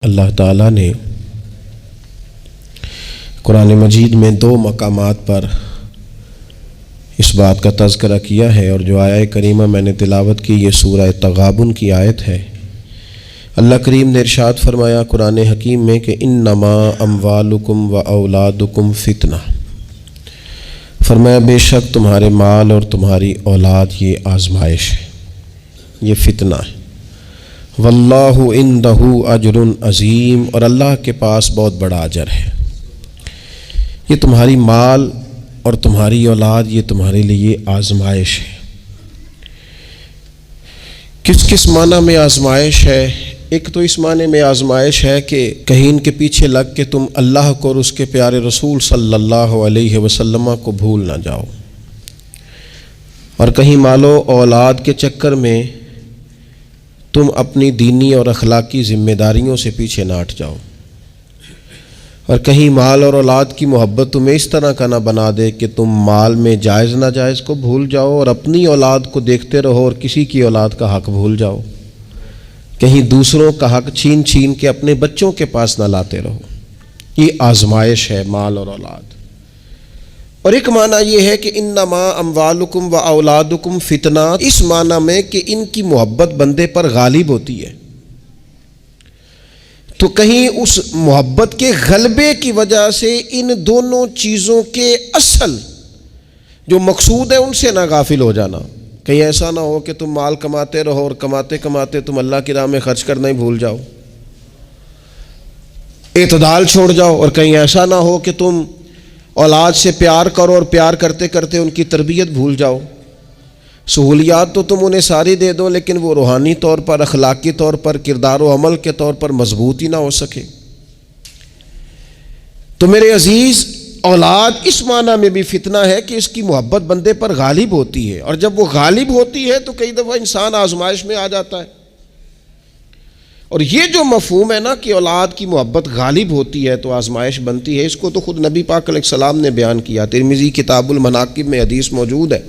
اللہ تعالیٰ نے قرآن مجید میں 2 مقامات پر اس بات کا تذکرہ کیا ہے، اور جو آیہ کریمہ میں نے تلاوت کی یہ سورہ تغابن کی آیت ہے۔ اللہ کریم نے ارشاد فرمایا قرآن حکیم میں کہ انما اموالکم و اولادکم فتنہ، فرمایا بے شک تمہارے مال اور تمہاری اولاد یہ آزمائش ہے، یہ فتنہ ہے۔ واللہ عندہ اجر عظیم، اور اللہ کے پاس بہت بڑا اجر ہے۔ یہ تمہاری مال اور تمہاری اولاد یہ تمہارے لیے آزمائش ہے۔ کس کس معنی میں آزمائش ہے؟ ایک تو اس معنی میں آزمائش ہے کہ کہیں ان کے پیچھے لگ کے تم اللہ کو اور اس کے پیارے رسول صلی اللہ علیہ وسلم کو بھول نہ جاؤ، اور کہیں مال و اولاد کے چکر میں تم اپنی دینی اور اخلاقی ذمہ داریوں سے پیچھے نہ ہٹ جاؤ، اور کہیں مال اور اولاد کی محبت تمہیں اس طرح کا نہ بنا دے کہ تم مال میں جائز ناجائز کو بھول جاؤ اور اپنی اولاد کو دیکھتے رہو اور کسی کی اولاد کا حق بھول جاؤ، کہیں دوسروں کا حق چھین چھین کے اپنے بچوں کے پاس نہ لاتے رہو۔ یہ آزمائش ہے مال اور اولاد۔ اور ایک معنی یہ ہے کہ انما اموالکم و اولادکم فتنہ، اس معنی میں کہ ان کی محبت بندے پر غالب ہوتی ہے، تو کہیں اس محبت کے غلبے کی وجہ سے ان دونوں چیزوں کے اصل جو مقصود ہے ان سے نہ غافل ہو جانا۔ کہیں ایسا نہ ہو کہ تم مال کماتے رہو اور کماتے کماتے تم اللہ کی راہ میں خرچ کرنا ہی بھول جاؤ، اعتدال چھوڑ جاؤ، اور کہیں ایسا نہ ہو کہ تم اولاد سے پیار کرو اور پیار کرتے کرتے ان کی تربیت بھول جاؤ۔ سہولیات تو تم انہیں ساری دے دو لیکن وہ روحانی طور پر، اخلاقی طور پر، کردار و عمل کے طور پر مضبوط ہی نہ ہو سکے۔ تو میرے عزیز، اولاد اس معنی میں بھی فتنہ ہے کہ اس کی محبت بندے پر غالب ہوتی ہے، اور جب وہ غالب ہوتی ہے تو کئی دفعہ انسان آزمائش میں آ جاتا ہے۔ اور یہ جو مفہوم ہے نا کہ اولاد کی محبت غالب ہوتی ہے تو آزمائش بنتی ہے، اس کو تو خود نبی پاک علیہ السلام نے بیان کیا۔ ترمذی کتاب المناقب میں حدیث موجود ہے،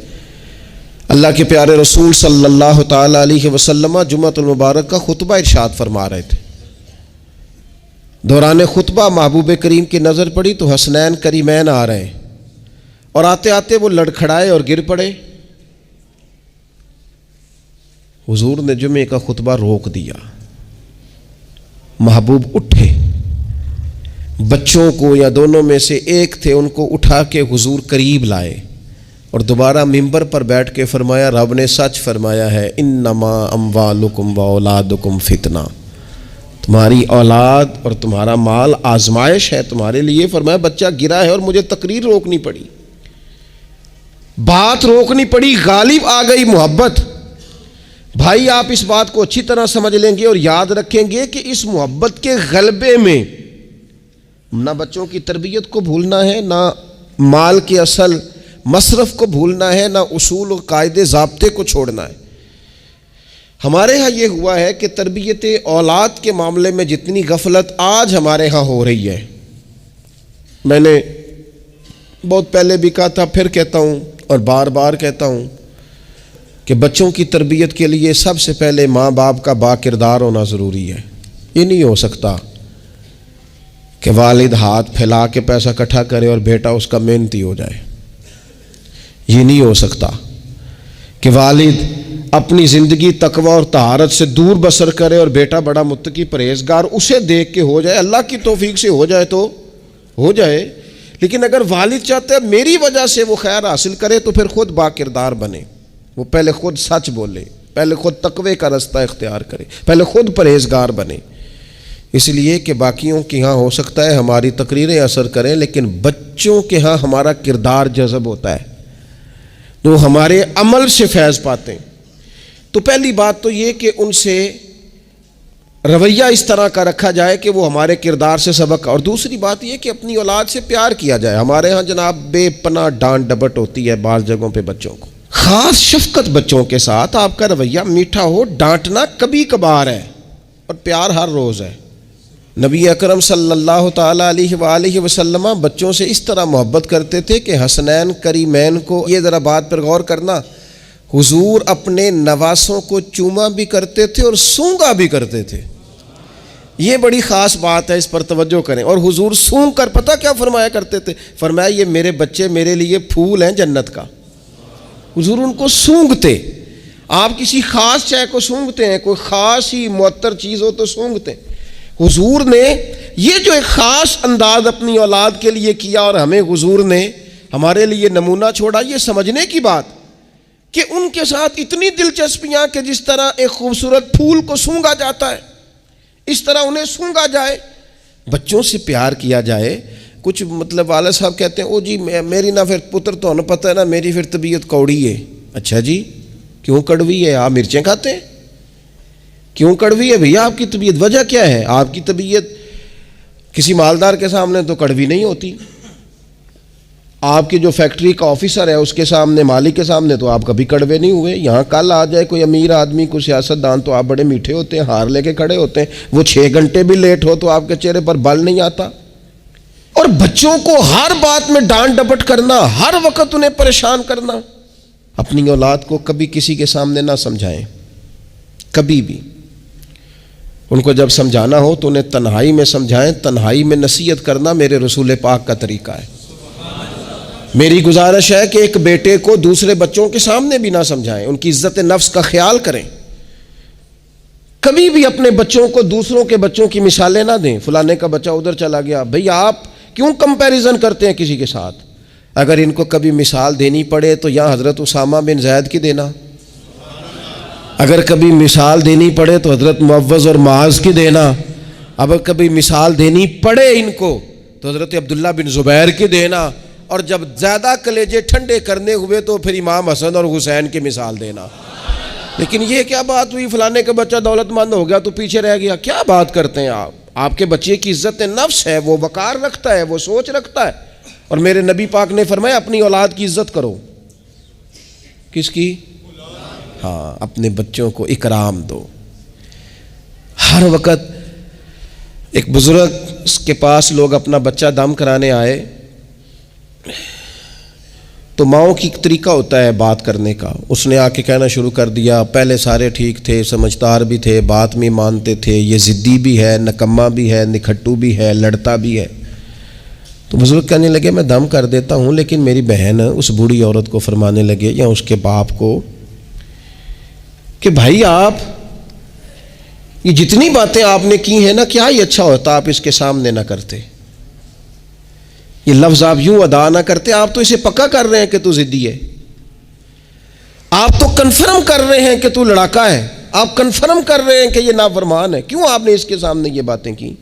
اللہ کے پیارے رسول صلی اللہ تعالی علیہ وسلم جمعۃ المبارک کا خطبہ ارشاد فرما رہے تھے۔ دوران خطبہ محبوب کریم کی نظر پڑی تو حسنین کریمین آ رہے ہیں، اور آتے آتے وہ لڑکھڑائے اور گر پڑے۔ حضور نے جمعے کا خطبہ روک دیا، محبوب اٹھے، بچوں کو یا دونوں میں سے ایک تھے ان کو اٹھا کے حضور قریب لائے، اور دوبارہ ممبر پر بیٹھ کے فرمایا رب نے سچ فرمایا ہے، انما اموالکم و اولادکم فتنہ، تمہاری اولاد اور تمہارا مال آزمائش ہے تمہارے لیے۔ فرمایا بچہ گرا ہے اور مجھے تقریر روکنی پڑی، بات روکنی پڑی، غالب آ گئی محبت۔ بھائی آپ اس بات کو اچھی طرح سمجھ لیں گے اور یاد رکھیں گے کہ اس محبت کے غلبے میں نہ بچوں کی تربیت کو بھولنا ہے، نہ مال کے اصل مصرف کو بھولنا ہے، نہ اصول و قاعدے ضابطے کو چھوڑنا ہے۔ ہمارے ہاں یہ ہوا ہے کہ تربیت اولاد کے معاملے میں جتنی غفلت آج ہمارے ہاں ہو رہی ہے، میں نے بہت پہلے بھی کہا تھا، پھر کہتا ہوں اور بار بار کہتا ہوں کہ بچوں کی تربیت کے لیے سب سے پہلے ماں باپ کا با کردار ہونا ضروری ہے۔ یہ نہیں ہو سکتا کہ والد ہاتھ پھیلا کے پیسہ اکٹھا کرے اور بیٹا اس کا محنتی ہو جائے۔ یہ نہیں ہو سکتا کہ والد اپنی زندگی تقوی اور طہارت سے دور بسر کرے اور بیٹا بڑا متقی پرہیزگار اسے دیکھ کے ہو جائے۔ اللہ کی توفیق سے ہو جائے تو ہو جائے، لیکن اگر والد چاہتا ہے میری وجہ سے وہ خیر حاصل کرے تو پھر خود با کردار بنے، وہ پہلے خود سچ بولے، پہلے خود تقوی کا رستہ اختیار کرے، پہلے خود پرہیزگار بنے۔ اس لیے کہ باقیوں کے ہاں ہو سکتا ہے ہماری تقریریں اثر کریں، لیکن بچوں کے ہاں ہمارا کردار جذب ہوتا ہے، جو ہمارے عمل سے فیض پاتے ہیں۔ تو پہلی بات تو یہ کہ ان سے رویہ اس طرح کا رکھا جائے کہ وہ ہمارے کردار سے سبق، اور دوسری بات یہ کہ اپنی اولاد سے پیار کیا جائے۔ ہمارے ہاں جناب بے پناہ ڈانٹ ڈپٹ ہوتی ہے بعض جگہوں پہ بچوں کو، خاص شفقت بچوں کے ساتھ آپ کا رویہ میٹھا ہو، ڈانٹنا کبھی کبھار ہے اور پیار ہر روز ہے۔ نبی اکرم صلی اللہ تعالی علیہ وآلہ وسلم بچوں سے اس طرح محبت کرتے تھے کہ حسنین کریمین کو، یہ ذرا بات پر غور کرنا، حضور اپنے نواسوں کو چوما بھی کرتے تھے اور سونگا بھی کرتے تھے۔ یہ بڑی خاص بات ہے، اس پر توجہ کریں۔ اور حضور سونگ کر پتہ کیا فرمایا کرتے تھے؟ فرمایا یہ میرے بچے میرے لیے پھول ہیں جنت کا۔ حضور ان کو سونگتے۔ آپ کسی خاص شے کو سونگتے ہیں، کوئی خاص ہی معطر چیز ہو تو سونگتے ہیں۔ حضور نے یہ جو ایک خاص انداز اپنی اولاد کے لیے کیا، اور ہمیں حضور نے ہمارے لیے نمونہ چھوڑا، یہ سمجھنے کی بات کہ ان کے ساتھ اتنی دلچسپیاں کہ جس طرح ایک خوبصورت پھول کو سونگا جاتا ہے اس طرح انہیں سونگا جائے، بچوں سے پیار کیا جائے۔ کچھ مطلب والد صاحب کہتے ہیں او جی میری نہ پھر پتر تو انہیں پتہ ہے نا میری پھر طبیعت کوڑی ہے۔ اچھا جی کیوں کڑوی ہے؟ آپ مرچیں کھاتے ہیں؟ کیوں کڑوی ہے بھیا آپ کی طبیعت؟ وجہ کیا ہے؟ آپ کی طبیعت کسی مالدار کے سامنے تو کڑوی نہیں ہوتی، آپ کی جو فیکٹری کا آفیسر ہے اس کے سامنے، مالک کے سامنے تو آپ کبھی کڑوے نہیں ہوئے۔ یہاں کل آ جائے کوئی امیر آدمی، کوئی سیاست دان، تو آپ بڑے میٹھے ہوتے ہیں، ہار لے کے کھڑے ہوتے ہیں۔ وہ 6 گھنٹے بھی لیٹ ہو تو آپ کے چہرے پر بل نہیں آتا۔ اور بچوں کو ہر بات میں ڈانٹ ڈپٹ کرنا، ہر وقت انہیں پریشان کرنا۔ اپنی اولاد کو کبھی کسی کے سامنے نہ سمجھائیں، کبھی بھی۔ ان کو جب سمجھانا ہو تو انہیں تنہائی میں سمجھائیں۔ تنہائی میں نصیحت کرنا میرے رسول پاک کا طریقہ ہے۔ میری گزارش ہے کہ ایک بیٹے کو دوسرے بچوں کے سامنے بھی نہ سمجھائیں، ان کی عزت نفس کا خیال کریں۔ کبھی بھی اپنے بچوں کو دوسروں کے بچوں کی مثالیں نہ دیں، فلانے کا بچہ ادھر چلا گیا۔ بھئی آپ کیوں کمپیریزن کرتے ہیں کسی کے ساتھ؟ اگر ان کو کبھی مثال دینی پڑے تو یا حضرت اسامہ بن زید کی دینا، اگر کبھی مثال دینی پڑے تو حضرت معوذ اور معاذ کی دینا، اگر کبھی مثال دینی پڑے ان کو تو حضرت عبداللہ بن زبیر کی دینا، اور جب زیادہ کلیجے ٹھنڈے کرنے ہوئے تو پھر امام حسن اور حسین کی مثال دینا۔ لیکن یہ کیا بات ہوئی فلانے کا بچہ دولت مند ہو گیا تو پیچھے رہ گیا؟ کیا بات کرتے ہیں آپ؟ آپ کے بچے کی عزت نفس ہے، وہ وقار رکھتا ہے، وہ سوچ رکھتا ہے۔ اور میرے نبی پاک نے فرمایا اپنی اولاد کی عزت کرو۔ کس کی؟ ہاں، اپنے بچوں کو اکرام دو۔ ہر وقت ایک بزرگ کے پاس لوگ اپنا بچہ دم کرانے آئے تو ماؤں کی ایک طریقہ ہوتا ہے بات کرنے کا۔ اس نے آ کے کہنا شروع کر دیا، پہلے سارے ٹھیک تھے، سمجھدار بھی تھے، بات میں مانتے تھے، یہ ضدی بھی ہے، نکما بھی ہے، نکھٹو بھی ہے، لڑتا بھی ہے۔ تو بزرگ کہنے لگے میں دم کر دیتا ہوں، لیکن میری بہن اس بوڑھی عورت کو فرمانے لگے یا اس کے باپ کو کہ بھائی آپ یہ جتنی باتیں آپ نے کی ہیں نا، کیا ہی اچھا ہوتا آپ اس کے سامنے نہ کرتے، یہ لفظ آپ یوں ادا نہ کرتے۔ آپ تو اسے پکا کر رہے ہیں کہ تو ضدی ہے، آپ تو کنفرم کر رہے ہیں کہ تو لڑاکا ہے، آپ کنفرم کر رہے ہیں کہ یہ نافرمان ہے، کیوں آپ نے اس کے سامنے یہ باتیں کی؟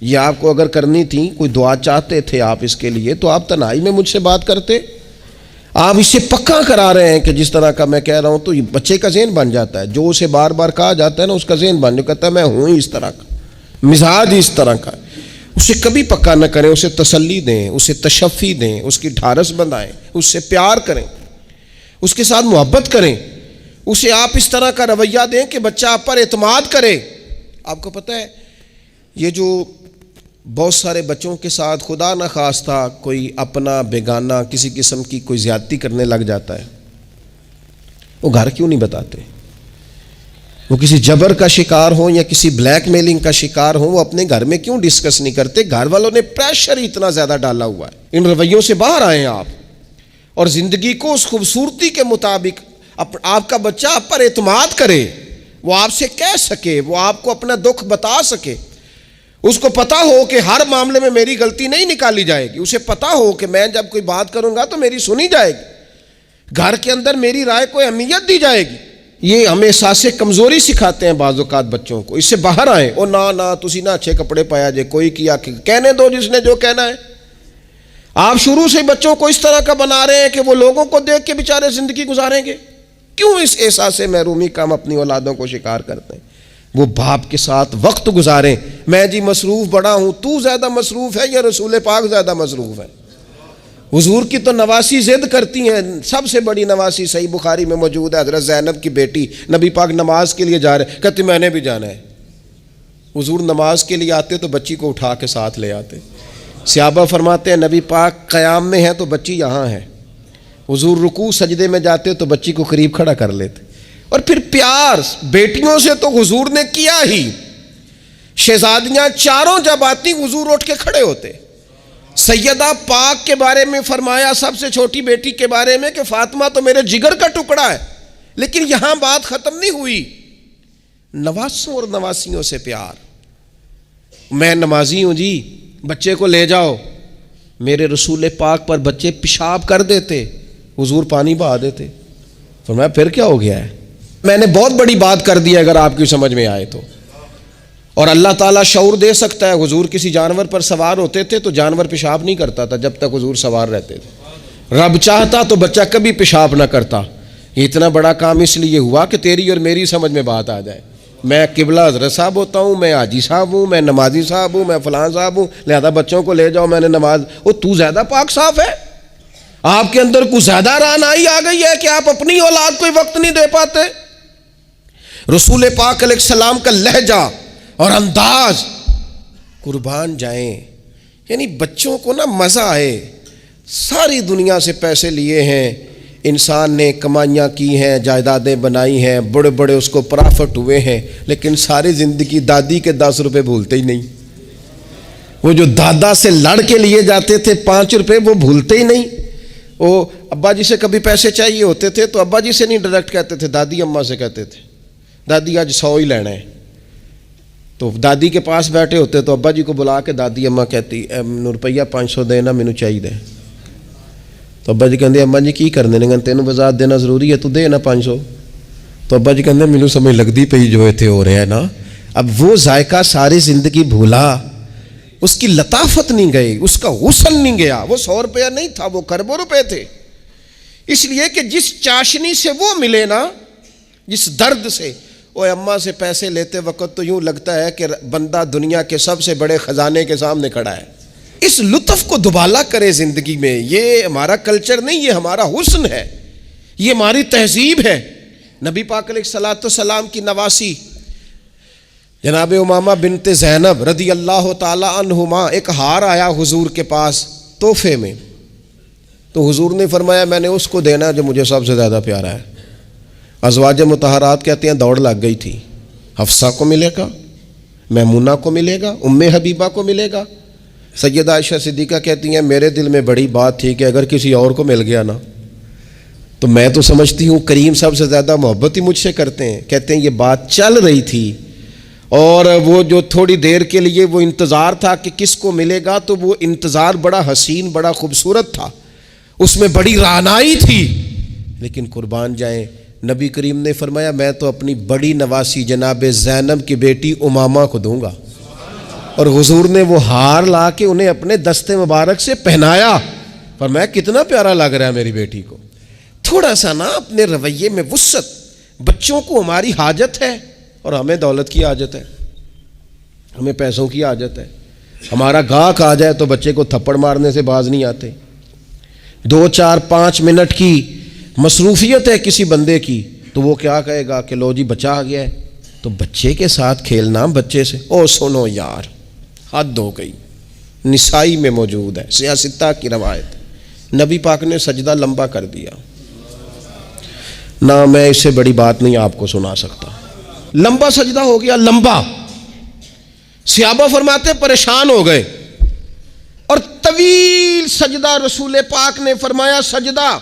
یہ آپ کو اگر کرنی تھی، کوئی دعا چاہتے تھے آپ اس کے لیے تو آپ تنہائی میں مجھ سے بات کرتے۔ آپ اسے پکا کرا رہے ہیں کہ جس طرح کا میں کہہ رہا ہوں، تو یہ بچے کا ذہن بن جاتا ہے، جو اسے بار بار کہا جاتا ہے نا اس کا ذہن بن جاتا ہے، کہتا ہے میں ہوں اس طرح کا، مزاج اس طرح کا۔ اسے کبھی پکا نہ کریں، اسے تسلی دیں، اسے تشفی دیں، اس کی ڈھارس بندھائیں، اس سے پیار کریں، اس کے ساتھ محبت کریں، اسے آپ اس طرح کا رویہ دیں کہ بچہ آپ پر اعتماد کرے۔ آپ کو پتہ ہے یہ جو بہت سارے بچوں کے ساتھ خدا نہ خواستہ کوئی اپنا بیگانہ کسی قسم کی کوئی زیادتی کرنے لگ جاتا ہے، وہ گھر کیوں نہیں بتاتے؟ وہ کسی جبر کا شکار ہوں یا کسی بلیک میلنگ کا شکار ہوں، وہ اپنے گھر میں کیوں ڈسکس نہیں کرتے؟ گھر والوں نے پریشر اتنا زیادہ ڈالا ہوا ہے۔ ان رویوں سے باہر آئیں آپ، اور زندگی کو اس خوبصورتی کے مطابق آپ کا بچہ آپ پر اعتماد کرے، وہ آپ سے کہہ سکے، وہ آپ کو اپنا دکھ بتا سکے، اس کو پتا ہو کہ ہر معاملے میں میری غلطی نہیں نکالی جائے گی، اسے پتا ہو کہ میں جب کوئی بات کروں گا تو میری سنی جائے گی، گھر کے اندر میری رائے کو اہمیت دی جائے گی۔ یہ ہمیں احساس کمزوری سکھاتے ہیں بعض اوقات بچوں کو۔ اس سے باہر آئیں۔ او نہ تسی نہ اچھے کپڑے پایا جے، کوئی کیا کہنے دو جس نے جو کہنا ہے۔ آپ شروع سے بچوں کو اس طرح کا بنا رہے ہیں کہ وہ لوگوں کو دیکھ کے بیچارے زندگی گزاریں گے۔ کیوں اس احساس محرومی کا ہم اپنی اولادوں کو شکار کرتے ہیں؟ وہ باپ کے ساتھ وقت گزاریں۔ میں جی مصروف بڑا ہوں، تو زیادہ مصروف ہے یا رسول پاک زیادہ مصروف ہے؟ حضور کی تو نواسی ضد کرتی ہیں، سب سے بڑی نواسی صحیح بخاری میں موجود ہے، حضرت زینب کی بیٹی، نبی پاک نماز کے لیے جا رہے، کہتے میں نے بھی جانا ہے۔ حضور نماز کے لیے آتے تو بچی کو اٹھا کے ساتھ لے آتے۔ صحابہ فرماتے ہیں نبی پاک قیام میں ہے تو بچی یہاں ہے، حضور رکوع سجدے میں جاتے تو بچی کو قریب کھڑا کر لیتے۔ اور پھر پیار بیٹیوں سے تو حضور نے کیا ہی، شہزادیاں چاروں جب آتی حضور اٹھ کے کھڑے ہوتے. سیدہ پاک کے بارے میں فرمایا, سب سے چھوٹی بیٹی کے بارے میں, کہ فاطمہ تو میرے جگر کا ٹکڑا ہے. لیکن یہاں بات ختم نہیں ہوئی. نواسوں اور نواسیوں سے پیار. میں نمازی ہوں جی, بچے کو لے جاؤ. میرے رسول پاک پر بچے پیشاب کر دیتے, حضور پانی بہا دیتے. فرمایا پھر کیا ہو گیا ہے؟ میں نے بہت بڑی بات کر دی اگر آپ کی سمجھ میں آئے تو. اور اللہ تعالیٰ شعور دے سکتا ہے. حضور کسی جانور پر سوار ہوتے تھے تو جانور پیشاب نہیں کرتا تھا جب تک حضور سوار رہتے تھے. رب چاہتا تو بچہ کبھی پیشاب نہ کرتا. یہ اتنا بڑا کام اس لیے ہوا کہ تیری اور میری سمجھ میں بات آ جائے. میں قبلہ حضرت صاحب ہوتا ہوں, میں حاجی صاحب ہوں, میں نمازی صاحب ہوں, میں فلاں صاحب ہوں, لہذا بچوں کو لے جاؤ, میں نے نماز. وہ تو زیادہ پاک صاف ہے؟ آپ کے اندر کچھ زیادہ رعنائی آ گئی ہے کہ آپ اپنی اولاد کو وقت نہیں دے پاتے. رسول پاک علیہ السلام کا لہجہ اور انداز, قربان جائیں, یعنی بچوں کو نا مزہ آئے. ساری دنیا سے پیسے لیے ہیں انسان نے, کمائیاں کی ہیں, جائیدادیں بنائی ہیں, بڑے بڑے اس کو پرافٹ ہوئے ہیں, لیکن ساری زندگی دادی کے 10 روپے بھولتے ہی نہیں. وہ جو دادا سے لڑ کے لیے جاتے تھے 5 روپے, وہ بھولتے ہی نہیں. وہ ابا جی سے کبھی پیسے چاہیے ہوتے تھے تو ابا جی سے نہیں ڈائریکٹ کہتے تھے, دادی اماں سے کہتے تھے, دادی آج 100 ہی لینا ہے. تو دادی کے پاس بیٹھے ہوتے تو ابا جی کو بلا کے دادی اماں کہتی روپیہ 500 دینا مینوں چاہیے. تو ابا جی کہتے اماں جی کی کرنے نے, تینوں وضاحت دینا ضروری ہے, تو دے نا 500. تو ابا جی کہتے مینوں سمجھ لگتی پئی جو اتنے ہو رہا ہے نا. اب وہ ذائقہ ساری زندگی بھولا, اس کی لطافت نہیں گئی, اس کا حسن نہیں گیا. وہ 100 روپیہ نہیں تھا, وہ کروڑوں روپے تھے. اس لیے کہ جس چاشنی سے وہ ملے نا, جس درد سے, وہ اماں سے پیسے لیتے وقت تو یوں لگتا ہے کہ بندہ دنیا کے سب سے بڑے خزانے کے سامنے کھڑا ہے. اس لطف کو دوبالا کرے زندگی میں. یہ ہمارا کلچر نہیں, یہ ہمارا حسن ہے, یہ ہماری تہذیب ہے. نبی پاک علیہ الصلوۃ والسلام کی نواسی جناب امامہ بنت زینب رضی اللہ تعالی عنہما, ایک ہار آیا حضور کے پاس تحفے میں. تو حضور نے فرمایا میں نے اس کو دینا جو مجھے سب سے زیادہ پیارا ہے. ازواج مطہرات کہتے ہیں دوڑ لگ گئی تھی. حفصہ کو ملے گا, میمونہ کو ملے گا, ام حبیبہ کو ملے گا. سیدہ عائشہ صدیقہ کہتی ہیں میرے دل میں بڑی بات تھی کہ اگر کسی اور کو مل گیا نا تو میں تو سمجھتی ہوں کریم سب سے زیادہ محبت ہی مجھ سے کرتے ہیں. کہتے ہیں یہ بات چل رہی تھی اور وہ جو تھوڑی دیر کے لیے وہ انتظار تھا کہ کس کو ملے گا, تو وہ انتظار بڑا حسین, بڑا خوبصورت تھا, اس میں بڑی رعنائی تھی. لیکن قربان جائیں, نبی کریم نے فرمایا میں تو اپنی بڑی نواسی جناب زینب کی بیٹی امامہ کو دوں گا. اور حضور نے وہ ہار لا کے انہیں اپنے دستے مبارک سے پہنایا. فرمایا کتنا پیارا لگ رہا ہے میری بیٹی کو. تھوڑا سا نا اپنے رویے میں وسعت. بچوں کو ہماری حاجت ہے اور ہمیں دولت کی حاجت ہے, ہمیں پیسوں کی حاجت ہے. ہمارا گاہک آ جائے تو بچے کو تھپڑ مارنے سے باز نہیں آتے. 2 4 5 منٹ کی مصروفیت ہے کسی بندے کی تو وہ کیا کہے گا کہ لو جی بچہ آ گیا ہے. تو بچے کے ساتھ کھیلنا, بچے سے او سنو یار حد ہو گئی. نسائی میں موجود ہے, سیاستہ کی روایت. نبی پاک نے سجدہ لمبا کر دیا نہ, میں اس سے بڑی بات نہیں آپ کو سنا سکتا. لمبا سجدہ ہو گیا, لمبا. صحابہ فرماتے پریشان ہو گئے اور طویل سجدہ رسول پاک نے فرمایا سجدہ.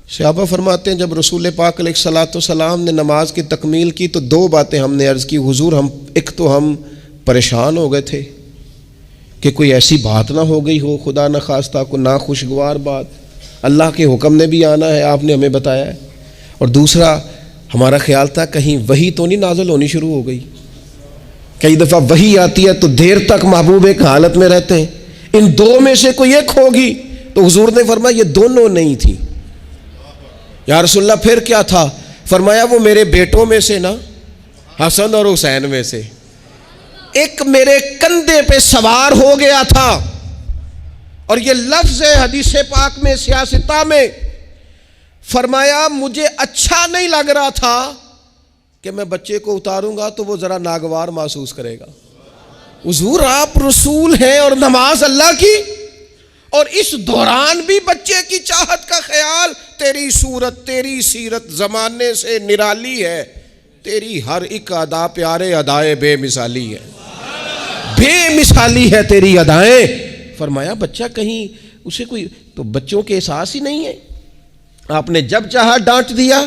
صحابہ فرماتے ہیں جب رسول پاک علیہ الصلوۃ والسلام نے نماز کی تکمیل کی تو 2 باتیں ہم نے عرض کی حضور. ایک تو ہم پریشان ہو گئے تھے کہ کوئی ایسی بات نہ ہو گئی ہو, خدا نہ خواستہ کو ناخوشگوار بات, اللہ کے حکم نے بھی آنا ہے, آپ نے ہمیں بتایا ہے. اور دوسرا ہمارا خیال تھا کہیں وحی تو نہیں نازل ہونی شروع ہو گئی. کئی دفعہ وحی آتی ہے تو دیر تک محبوب ایک حالت میں رہتے ہیں, ان 2 میں سے کوئی ایک ہوگی. تو حضور نے فرمایا یہ دونوں نہیں تھی. یا رسول اللہ پھر کیا تھا؟ فرمایا وہ میرے بیٹوں میں سے نا, حسن اور حسین میں سے ایک میرے کندھے پہ سوار ہو گیا تھا. اور یہ لفظ ہے حدیث پاک میں سیاستہ میں. فرمایا مجھے اچھا نہیں لگ رہا تھا کہ میں بچے کو اتاروں گا تو وہ ذرا ناگوار محسوس کرے گا. حضور آپ رسول ہیں اور نماز اللہ کی, اور اس دوران بھی بچے کی چاہت کا خیال. تیری صورت تیری سیرت زمانے سے نرالی ہے, تیری ہر ایک ادا پیارے ادائے بے مثالی ہے. بے مثالی ہے تیری ادائیں. فرمایا بچہ کہیں اسے کوئی تو بچوں کے احساس ہی نہیں ہے. آپ نے جب چاہا ڈانٹ دیا,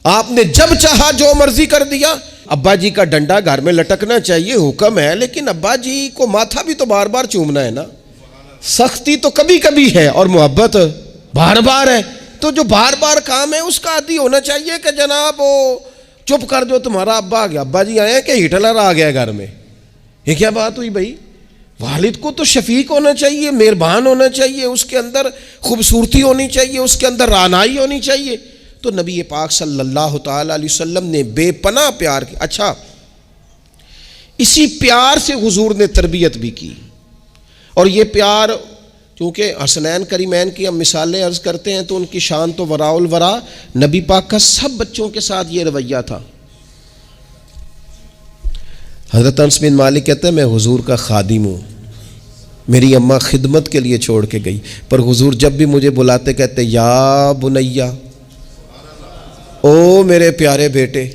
آپ نے جب چاہا جو مرضی کر دیا. ابا جی کا ڈنڈا گھر میں لٹکنا چاہیے, حکم ہے, لیکن ابا جی کو ماتھا بھی تو بار بار چومنا ہے نا. سختی تو کبھی کبھی ہے اور محبت بار بار ہے. تو جو بار بار کام ہے اس کا عادی ہونا چاہیے کہ جناب وہ چپ کر دو, تمہارا ابا آ گیا, ابا جی آئے ہیں کہ ہٹلر آ گیا گھر میں. یہ کیا بات ہوئی بھائی؟ والد کو تو شفیق ہونا چاہیے, مہربان ہونا چاہیے, اس کے اندر خوبصورتی ہونی چاہیے, اس کے اندر رعنائی ہونی چاہیے. تو نبی پاک صلی اللہ تعالی علیہ وسلم نے بے پناہ پیار کیا. اچھا, اسی پیار سے حضور نے تربیت بھی کی. اور یہ پیار چونکہ حسنین کریمین کی ہم مثالیں عرض کرتے ہیں تو ان کی شان تو وراء الورا. نبی پاک کا سب بچوں کے ساتھ یہ رویہ تھا. حضرت انس بن مالک کہتے ہیں میں حضور کا خادم ہوں, میری اماں خدمت کے لیے چھوڑ کے گئی, پر حضور جب بھی مجھے بلاتے کہتے یا بنیا, او میرے پیارے بیٹے.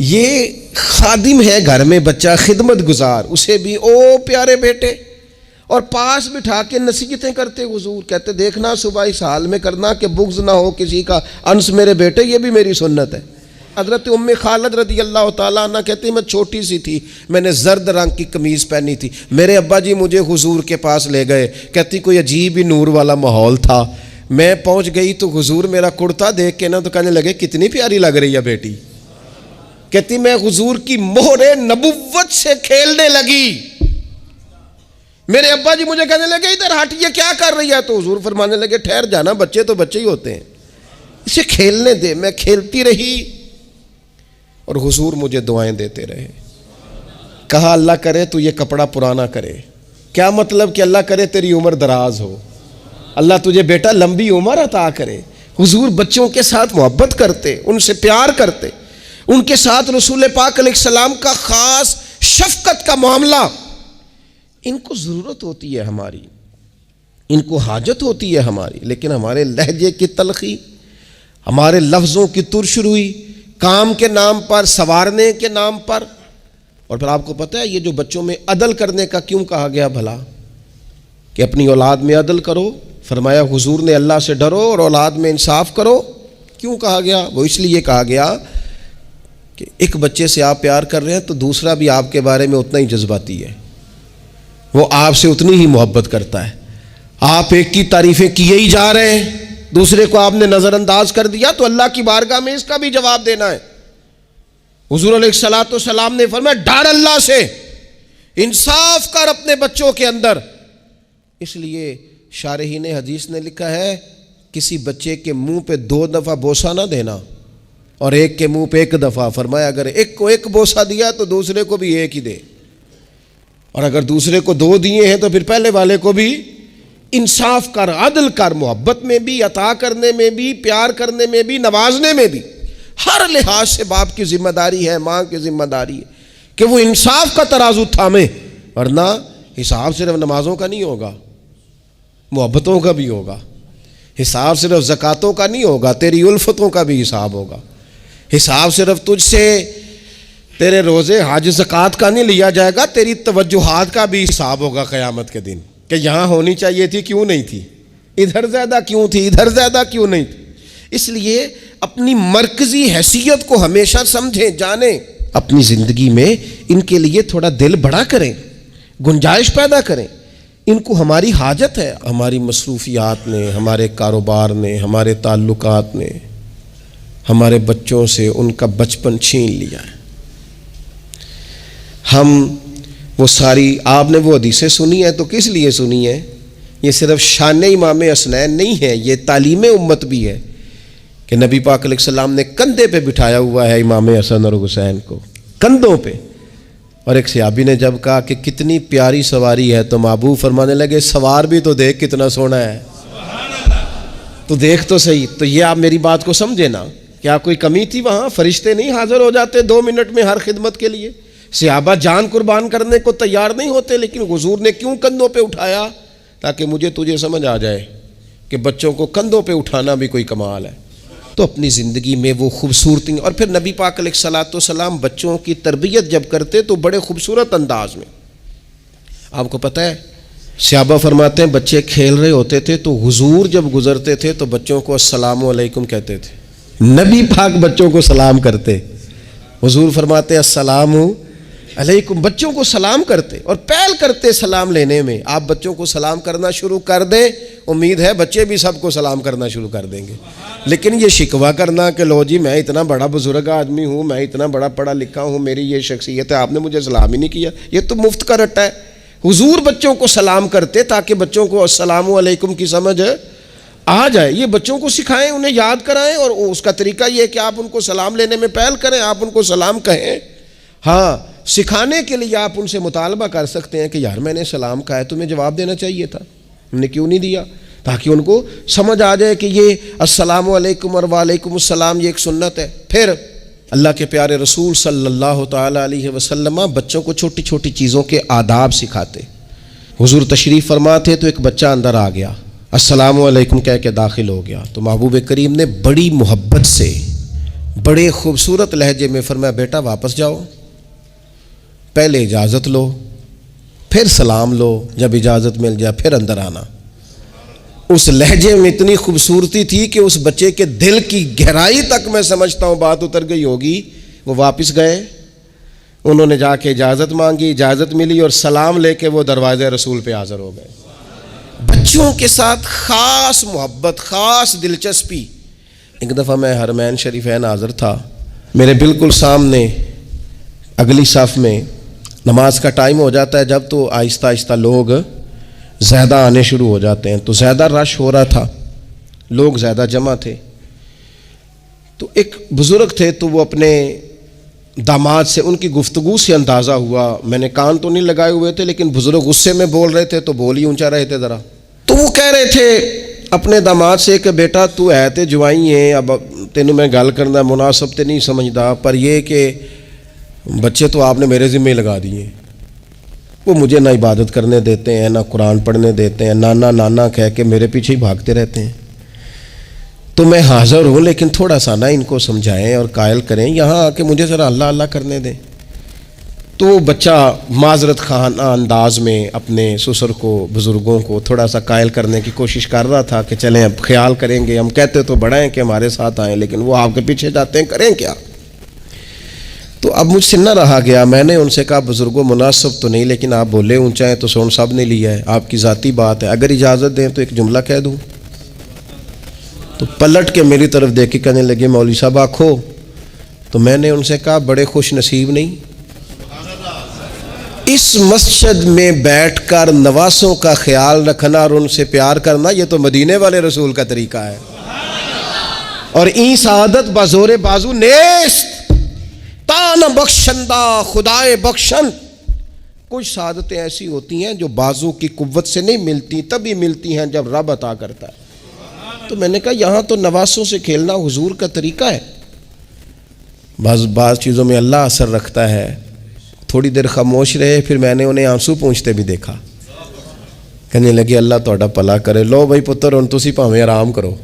یہ خادم ہے گھر میں بچہ, خدمت گزار, اسے بھی او پیارے بیٹے. اور پاس بٹھا کے نصیحتیں کرتے حضور, کہتے دیکھنا صبح اس حال میں کرنا کہ بغض نہ ہو کسی کا, انس میرے بیٹے یہ بھی میری سنت ہے. حضرت ام خالد رضی اللہ تعالیٰ عنہ کہتی میں چھوٹی سی تھی, میں نے زرد رنگ کی قمیض پہنی تھی, میرے ابا جی مجھے حضور کے پاس لے گئے. کہتی کوئی عجیب ہی نور والا ماحول تھا, میں پہنچ گئی تو حضور میرا کرتا دیکھ کے نا تو کہنے لگے کتنی پیاری لگ رہی ہے بیٹی. کہتی میں حضور کی مہر نبوت سے کھیلنے لگی. میرے ابا جی مجھے کہنے لگے ادھر ہٹ, یہ کیا کر رہی ہے؟ تو حضور فرمانے لگے ٹھہر جانا, بچے تو بچے ہی ہوتے ہیں, اسے کھیلنے دے. میں کھیلتی رہی اور حضور مجھے دعائیں دیتے رہے. کہا اللہ کرے تو یہ کپڑا پرانا کرے. کیا مطلب کہ اللہ کرے تیری عمر دراز ہو, اللہ تجھے بیٹا لمبی عمر عطا کرے. حضور بچوں کے ساتھ محبت کرتے, ان سے پیار کرتے, ان کے ساتھ رسول پاک علیہ السلام کا خاص شفقت کا معاملہ. ان کو ضرورت ہوتی ہے ہماری, ان کو حاجت ہوتی ہے ہماری, لیکن ہمارے لہجے کی تلخی, ہمارے لفظوں کی ترش روئی, کام کے نام پر, سنوارنے کے نام پر. اور پھر آپ کو پتہ ہے یہ جو بچوں میں عدل کرنے کا کیوں کہا گیا بھلا, کہ اپنی اولاد میں عدل کرو. فرمایا حضور نے اللہ سے ڈرو اور اولاد میں انصاف کرو. کیوں کہا گیا؟ وہ اس لیے کہا گیا کہ ایک بچے سے آپ پیار کر رہے ہیں تو دوسرا بھی آپ کے بارے میں اتنا ہی جذباتی ہے, وہ آپ سے اتنی ہی محبت کرتا ہے. آپ ایک کی تعریفیں کیے ہی جا رہے ہیں, دوسرے کو آپ نے نظر انداز کر دیا, تو اللہ کی بارگاہ میں اس کا بھی جواب دینا ہے. حضور علیہ الصلوۃ والسلام نے فرمایا ڈر اللہ سے, انصاف کر اپنے بچوں کے اندر. اس لیے شارحین حدیث نے لکھا ہے کسی بچے کے منہ پہ 2 دفعہ بوسہ نہ دینا اور ایک کے منہ پہ 1 دفعہ. فرمایا اگر ایک کو 1 بوسہ دیا تو دوسرے کو بھی 1 ہی دے, اور اگر دوسرے کو 2 دیے ہیں تو پھر پہلے والے کو بھی انصاف کر, عدل کر, محبت میں بھی, عطا کرنے میں بھی, پیار کرنے میں بھی, نوازنے میں بھی. ہر لحاظ سے باپ کی ذمہ داری ہے, ماں کی ذمہ داری ہے کہ وہ انصاف کا ترازو تھامے, ورنہ حساب صرف نمازوں کا نہیں ہوگا, محبتوں کا بھی ہوگا. حساب صرف زکاتوں کا نہیں ہوگا, تیری الفتوں کا بھی حساب ہوگا. حساب صرف تجھ سے تیرے روزے حج زکات کا نہیں لیا جائے گا, تیری توجہات کا بھی حساب ہوگا قیامت کے دن, کہ یہاں ہونی چاہیے تھی کیوں نہیں تھی, ادھر زیادہ کیوں تھی, ادھر زیادہ کیوں نہیں تھی. اس لیے اپنی مرکزی حیثیت کو ہمیشہ سمجھیں, جانیں. اپنی زندگی میں ان کے لیے تھوڑا دل بڑا کریں, گنجائش پیدا کریں. ان کو ہماری حاجت ہے, ہماری مصروفیات نے, ہمارے کاروبار نے, ہمارے تعلقات نے ہمارے بچوں سے ان کا بچپن چھین لیا ہے. ہم وہ ساری, آپ نے وہ حدیثیں سنی ہیں تو کس لیے سنی ہیں؟ یہ صرف شان امام حسنین نہیں ہے, یہ تعلیم امت بھی ہے کہ نبی پاک علیہ السلام نے کندھے پہ بٹھایا ہوا ہے امام حسن اور حسین کو, کندھوں پہ. اور ایک صحابی نے جب کہا کہ کتنی پیاری سواری ہے, تو محبوب فرمانے لگے سوار بھی تو دیکھ کتنا سونا ہے, تو دیکھ تو صحیح. تو یہ آپ میری بات کو سمجھے نا, کیا کوئی کمی تھی وہاں؟ فرشتے نہیں حاضر ہو جاتے 2 منٹ میں ہر خدمت کے لیے؟ صحابہ جان قربان کرنے کو تیار نہیں ہوتے, لیکن حضور نے کیوں کندھوں پہ اٹھایا؟ تاکہ مجھے تجھے سمجھ آ جائے کہ بچوں کو کندھوں پہ اٹھانا بھی کوئی کمال ہے. تو اپنی زندگی میں وہ خوبصورتی. اور پھر نبی پاک علیہ الصلوۃ والسلام بچوں کی تربیت جب کرتے تو بڑے خوبصورت انداز میں. آپ کو پتہ ہے صحابہ فرماتے ہیں بچے کھیل رہے ہوتے تھے تو حضور جب گزرتے تھے تو بچوں کو السلام علیکم کہتے تھے. نبی پاک بچوں کو سلام کرتے. حضور فرماتے السلام علیکم، بچوں کو سلام کرتے اور پہل کرتے سلام لینے میں. آپ بچوں کو سلام کرنا شروع کر دیں، امید ہے بچے بھی سب کو سلام کرنا شروع کر دیں گے. لیکن یہ شکوہ کرنا کہ لو جی میں اتنا بڑا بزرگ آدمی ہوں، میں اتنا بڑا پڑھا لکھا ہوں، میری یہ شخصیت ہے، آپ نے مجھے سلام ہی نہیں کیا، یہ تو مفت کا رٹا ہے. حضور بچوں کو سلام کرتے تاکہ بچوں کو السلام علیکم کی سمجھ آ جائے. یہ بچوں کو سکھائیں، انہیں یاد کرائیں، اور اس کا طریقہ یہ ہے کہ آپ ان کو سلام لینے میں پہل کریں، آپ ان کو سلام کہیں. ہاں، سکھانے کے لیے آپ ان سے مطالبہ کر سکتے ہیں کہ یار میں نے سلام کہا ہے، تمہیں جواب دینا چاہیے تھا، ہم نے کیوں نہیں دیا، تاکہ ان کو سمجھ آ جائے کہ یہ السلام علیکم اور وعلیکم السلام یہ ایک سنت ہے. پھر اللہ کے پیارے رسول صلی اللہ تعالیٰ علیہ وسلم بچوں کو چھوٹی چھوٹی چیزوں کے آداب سکھاتے. حضور تشریف فرماتے تو ایک بچہ اندر آ گیا، السلام علیکم کہہ کے داخل ہو گیا، تو محبوب کریم نے بڑی محبت سے بڑے خوبصورت لہجے میں فرمایا بیٹا واپس جاؤ، پہلے اجازت لو، پھر سلام لو، جب اجازت مل جائے پھر اندر آنا. اس لہجے میں اتنی خوبصورتی تھی کہ اس بچے کے دل کی گہرائی تک میں سمجھتا ہوں بات اتر گئی ہوگی. وہ واپس گئے، انہوں نے جا کے اجازت مانگی، اجازت ملی اور سلام لے کے وہ دروازے رسول پہ حاضر ہو گئے. بچوں کے ساتھ خاص محبت، خاص دلچسپی. ایک دفعہ میں حرمین شریفین حاضر تھا، میرے بالکل سامنے اگلی صف میں نماز کا ٹائم ہو جاتا ہے جب، تو آہستہ آہستہ لوگ زیادہ آنے شروع ہو جاتے ہیں، تو زیادہ رش ہو رہا تھا، لوگ زیادہ جمع تھے. تو ایک بزرگ تھے تو وہ اپنے داماد سے، ان کی گفتگو سے اندازہ ہوا، میں نے کان تو نہیں لگائے ہوئے تھے لیکن بزرگ غصے میں بول رہے تھے تو بول ہی اونچا رہے تھے ذرا. تو وہ کہہ رہے تھے اپنے داماد سے کہ بیٹا تو ہے تے جوائی ہیں، اب تینوں میں گل کرنا مناسب تے نہیں سمجھدا، پر یہ کہ بچے تو آپ نے میرے ذمہ لگا دیے، وہ مجھے نہ عبادت کرنے دیتے ہیں، نہ قرآن پڑھنے دیتے ہیں، نانا نانا کہہ کے میرے پیچھے ہی بھاگتے رہتے ہیں. تو میں حاضر ہوں لیکن تھوڑا سا نہ ان کو سمجھائیں اور قائل کریں، یہاں آ کے مجھے ذرا اللہ اللہ کرنے دیں. تو وہ بچہ معذرت خانہ انداز میں اپنے سسر کو، بزرگوں کو تھوڑا سا قائل کرنے کی کوشش کر رہا تھا کہ چلیں اب خیال کریں گے، ہم کہتے تو بڑا ہیں کہ ہمارے ساتھ آئیں لیکن وہ آپ کے پیچھے جاتے ہیں، کریں کیا. تو اب مجھ سے نہ رہا گیا، میں نے ان سے کہا بزرگوں مناسب تو نہیں لیکن آپ بولے اونچا ہے تو سون صاحب نے لیا ہے، آپ کی ذاتی بات ہے، اگر اجازت دیں تو ایک جملہ کہہ دوں. تو پلٹ کے میری طرف دیکھ کے کہنے لگے مولوی صاحب آکھو. تو میں نے ان سے کہا بڑے خوش نصیب نہیں، اس مسجد میں بیٹھ کر نواسوں کا خیال رکھنا اور ان سے پیار کرنا، یہ تو مدینے والے رسول کا طریقہ ہے. اور این سعادت بازور بازو نیست تان بخشندہ خدائے بخشن. کچھ سعادتیں ایسی ہوتی ہیں جو بازو کی قوت سے نہیں ملتی، تبھی ملتی ہیں جب رب عطا کرتا ہے. تو میں نے کہا یہاں تو نواسوں سے کھیلنا حضور کا طریقہ ہے. بعض چیزوں میں اللہ اثر رکھتا ہے. تھوڑی دیر خاموش رہے، پھر میں نے انہیں آنسو پونچھتے بھی دیکھا. کہنے لگے اللہ تہاڈا بھلا کرے، لو بھائی پتر ہن تسی بھاویں آرام کرو.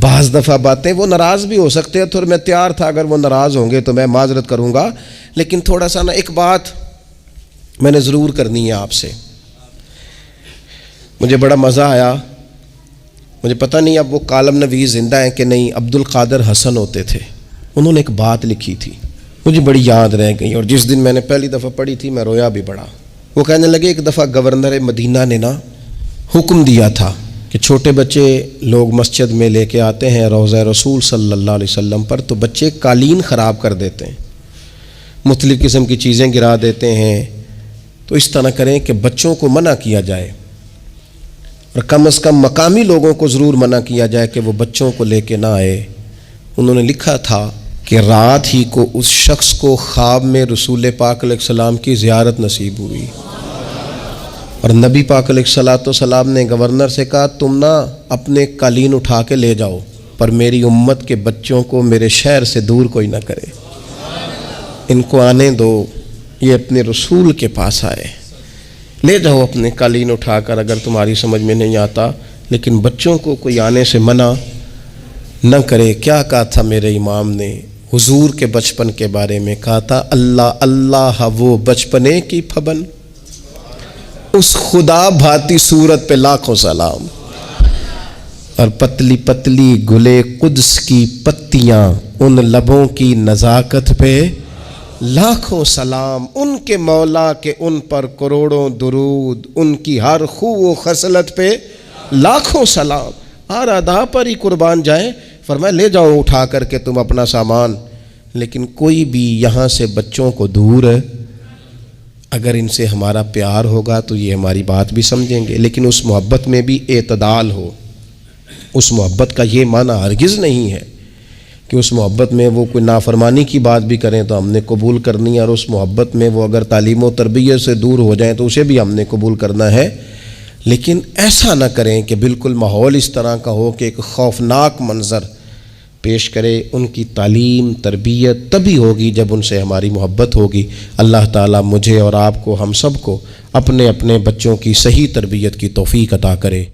بعض دفعہ باتیں وہ ناراض بھی ہو سکتے ہیں، تو میں تیار تھا اگر وہ ناراض ہوں گے تو میں معذرت کروں گا، لیکن تھوڑا سا ایک بات میں نے ضرور کرنی ہے آپ سے. مجھے بڑا مزہ آیا، مجھے پتہ نہیں اب وہ کالم نویس زندہ ہیں کہ نہیں، عبد القادر حسن ہوتے تھے، انہوں نے ایک بات لکھی تھی مجھے بڑی یاد رہ گئی، اور جس دن میں نے پہلی دفعہ پڑھی تھی میں رویا بھی بڑا. وہ کہنے لگے ایک دفعہ گورنر مدینہ نے حکم دیا تھا کہ چھوٹے بچے لوگ مسجد میں لے کے آتے ہیں روضہ رسول صلی اللہ علیہ وسلم پر، تو بچے قالین خراب کر دیتے ہیں، مختلف قسم کی چیزیں گرا دیتے ہیں. تو اس طرح کریں کہ بچوں کو منع کیا جائے، اور کم از کم مقامی لوگوں کو ضرور منع کیا جائے کہ وہ بچوں کو لے کے نہ آئے. انہوں نے لکھا تھا کہ رات ہی کو اس شخص کو خواب میں رسول پاک علیہ السلام کی زیارت نصیب ہوئی، اور نبی پاک علیہ الصلوۃ والسلام نے گورنر سے کہا تم اپنے قالین اٹھا کے لے جاؤ، پر میری امت کے بچوں کو میرے شہر سے دور کوئی نہ کرے، ان کو آنے دو، یہ اپنے رسول کے پاس آئے، لے جاؤ اپنے قالین اٹھا کر اگر تمہاری سمجھ میں نہیں آتا، لیکن بچوں کو کوئی آنے سے منع نہ کرے۔ کیا کہا تھا میرے امام نے حضور کے بچپن کے بارے میں؟ کہا تھا اللہ اللہ وہ بچپنے کی پھبن، اس خدا بھاتی صورت پہ لاکھوں سلام، اور پتلی پتلی گلے قدس کی پتیاں، ان لبوں کی نزاکت پہ لاکھوں سلام، ان کے مولا کے ان پر کروڑوں درود، ان کی ہر خو و خصلت پہ لاکھوں سلام۔ ہر ادا پر ہی قربان جائیں، فرمایا لے جاؤ اٹھا کر کے تم اپنا سامان، لیکن کوئی بھی یہاں سے بچوں کو دور ہے، اگر ان سے ہمارا پیار ہوگا تو یہ ہماری بات بھی سمجھیں گے، لیکن اس محبت میں بھی اعتدال ہو۔ اس محبت کا یہ معنی ہرگز نہیں ہے کہ اس محبت میں وہ کوئی نافرمانی کی بات بھی کریں تو ہم نے قبول کرنی ہے، اور اس محبت میں وہ اگر تعلیم و تربیت سے دور ہو جائیں تو اسے بھی ہم نے قبول کرنا ہے، لیکن ایسا نہ کریں کہ بالکل ماحول اس طرح کا ہو کہ ایک خوفناک منظر پیش کرے۔ ان کی تعلیم تربیت تبھی ہوگی جب ان سے ہماری محبت ہوگی۔ اللہ تعالیٰ مجھے اور آپ کو، ہم سب کو اپنے اپنے بچوں کی صحیح تربیت کی توفیق عطا کرے۔